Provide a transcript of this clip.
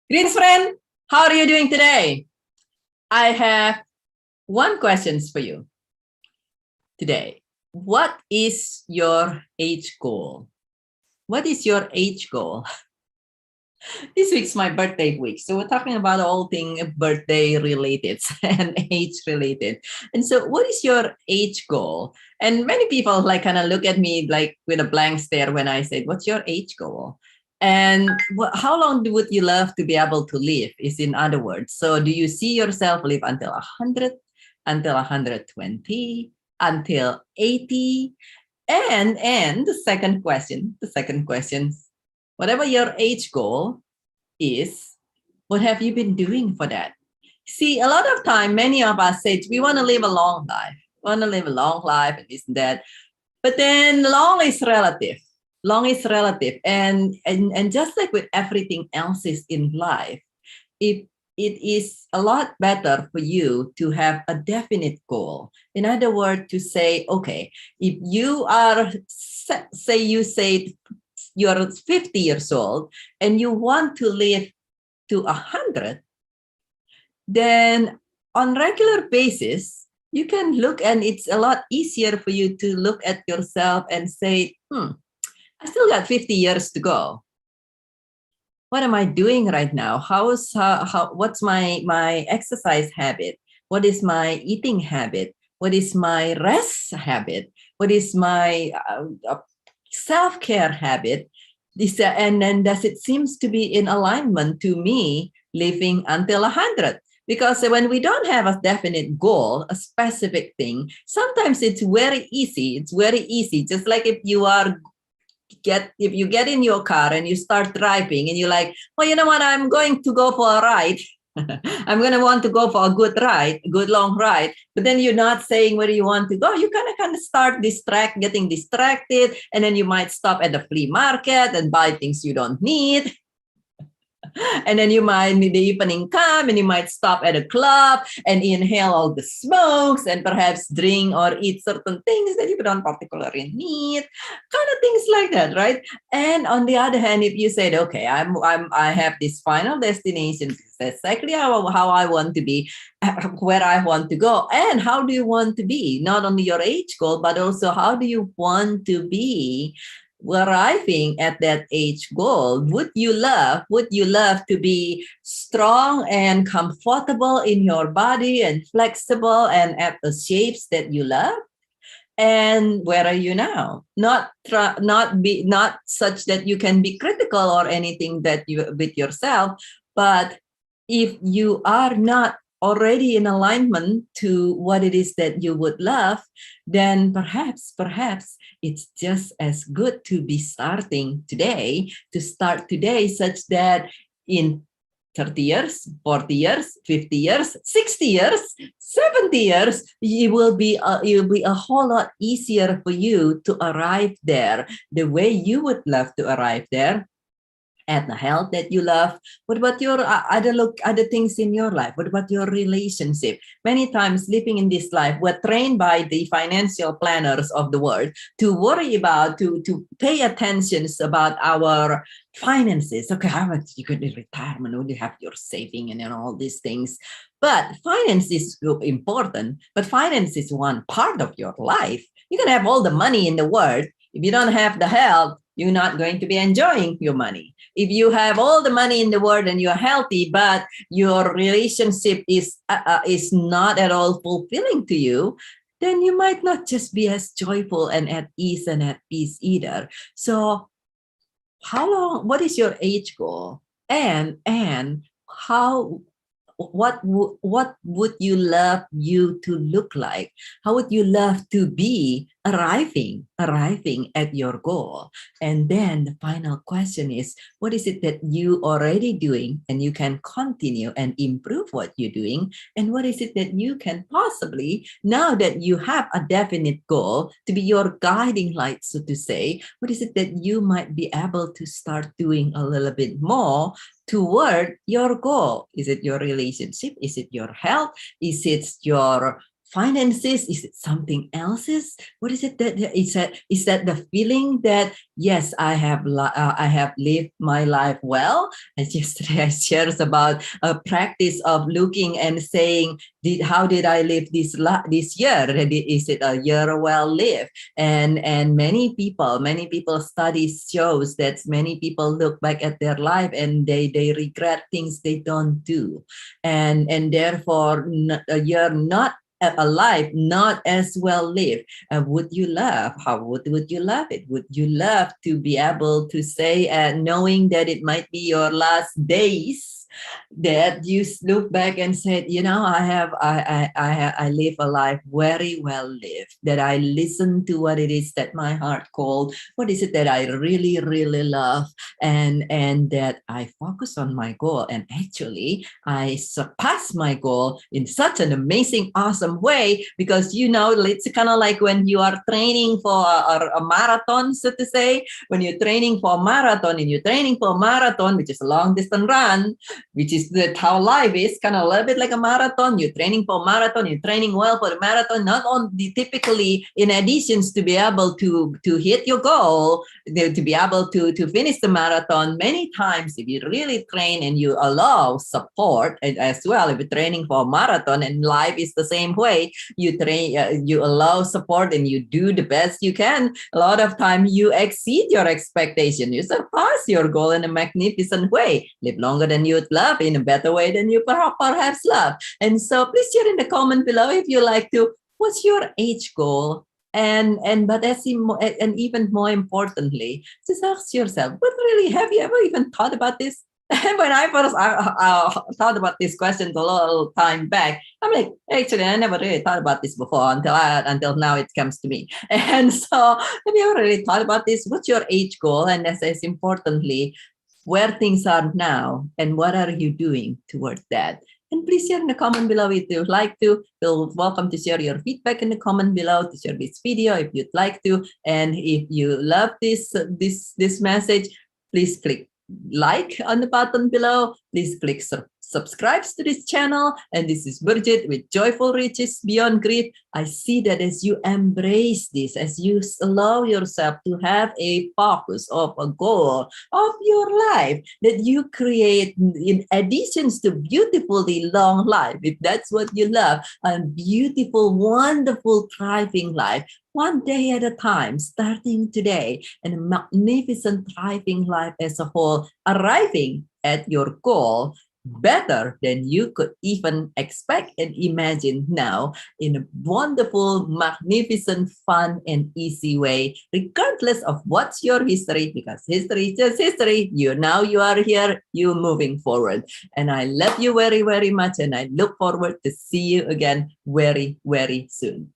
Greetings, friend. How are you doing today? I have one question for you today. What is your age goal? What is your age goal? This week's my birthday week. So we're talking about all things birthday related and age related. And so what is your age goal? And many people like kind of look at me like with a blank stare when I said, what's your age goal? And how long would you love to be able to live is in other words. So do you see yourself live until 100, until 120, until 80? And the second question, whatever your age goal is, what have you been doing for that? See, a lot of time, many of us say we want to live a long life, want to live a long life and this and that. But then long is relative. Long is relative. And just like with everything else is in life, it is a lot better for you to have a definite goal. In other words, to say, okay, if you are, say you're 50 years old and you want to live to 100, then on regular basis, you can look and it's a lot easier for you to look at yourself and say, I still got 50 years to go. What am I doing right now? What's my exercise habit? What is my eating habit? What is my rest habit? What is my self-care habit? And then does it seems to be in alignment to me living until 100? Because when we don't have a definite goal, a specific thing, sometimes it's very easy. It's very easy. Just like if you get in your car and you start driving and you're like, well, you know what, I'm going to go for a ride. I'm going to want to go for a good ride, a good long ride. But then you're not saying where you want to go. You kind of start getting distracted. And then you might stop at the flea market and buy things you don't need. And then you might, the evening come and you might stop at a club and inhale all the smokes and perhaps drink or eat certain things that you don't particularly need, kind of things like that, right? And on the other hand, if you said, okay, I have this final destination, this is exactly how I want to be, where I want to go, and how do you want to be? Not only your age goal, but also how do you want to be arriving at that age goal? Would you love to be strong and comfortable in your body and flexible and at the shapes that you love? And where are you now? Not such that you can be critical or anything that you with yourself, but if you are not already in alignment to what it is that you would love, then perhaps it's just as good to be starting today, such that in 30 years, 40 years, 50 years, 60 years, 70 years, it will be a whole lot easier for you to arrive there the way you would love to arrive there, at the health that you love. What about your other things in your life? What about your relationship? Many times living in this life, we're trained by the financial planners of the world to worry about, to pay attention about our finances. Okay, how much you could in retirement, would you have your saving and all these things? But finance is important, but finance is one part of your life. You can have all the money in the world. If you don't have the health, you're not going to be enjoying your money. If you have all the money in the world and you're healthy, but your relationship is not at all fulfilling to you, then you might not just be as joyful and at ease and at peace either. So what is your age goal? And what would you love you to look like? How would you love to be arriving at your goal? And then the final question is, what is it that you already doing and you can continue and improve what you're doing? And what is it that you can possibly, now that you have a definite goal to be your guiding light, so to say, what is it that you might be able to start doing a little bit more toward your goal? Is it your relationship? Is it your health? Is it your finances? Is it something else's? What is it that is that the feeling that yes, I have lived my life well? And yesterday I shared about a practice of looking and saying, how did I live this year? Is it a year well lived? And many people studies shows that many people look back at their life and they regret things they don't do, and therefore a year not a life not as well lived. Would you love? How would you love it? Would you love to be able to say, knowing that it might be your last days, that you look back and said, I live a life very well lived, that I listen to what it is that my heart called, what is it that I really, really love, and that I focus on my goal. And actually, I surpass my goal in such an amazing, awesome way, because, it's kind of like when you are training for a marathon, so to say, when you're training for a marathon and you're training for a marathon, which is a long distance run, which is how life is, kind of a little bit like a marathon. You're training for a marathon, you're training well for the marathon, not only typically in additions to be able to hit your goal, to be able to finish the marathon. Many times, if you really train and you allow support as well, if you're training for a marathon, and life is the same way, you train, you allow support and you do the best you can. A lot of time you exceed your expectation, you surpass your goal in a magnificent way, live longer than you'd love in a better way than you perhaps love. And so please share in the comment below if you like to, what's your age goal? And even more importantly, just ask yourself, what really, have you ever even thought about this? And when I first thought about this question a little time back, I'm like, actually, I never really thought about this before until now it comes to me. And so, have you ever really thought about this? What's your age goal? And as importantly, where things are now and what are you doing towards that? And please share in the comment below if you'd like to. Feel welcome to share your feedback in the comment below, to share this video if you'd like to. And if you love this message, please click like on the button below. Please click subscribe to this channel. And this is Bridget with Joyful Riches Beyond Greed. I see that as you embrace this, as you allow yourself to have a focus of a goal of your life, that you create, in additions to beautifully long life, if that's what you love, a beautiful, wonderful, thriving life, one day at a time, starting today, and a magnificent, thriving life as a whole, arriving at your goal better than you could even expect and imagine now, in a wonderful, magnificent, fun, and easy way, regardless of what's your history, because history is just history. You are here, you're moving forward. And I love you very, very much, and I look forward to see you again very, very soon.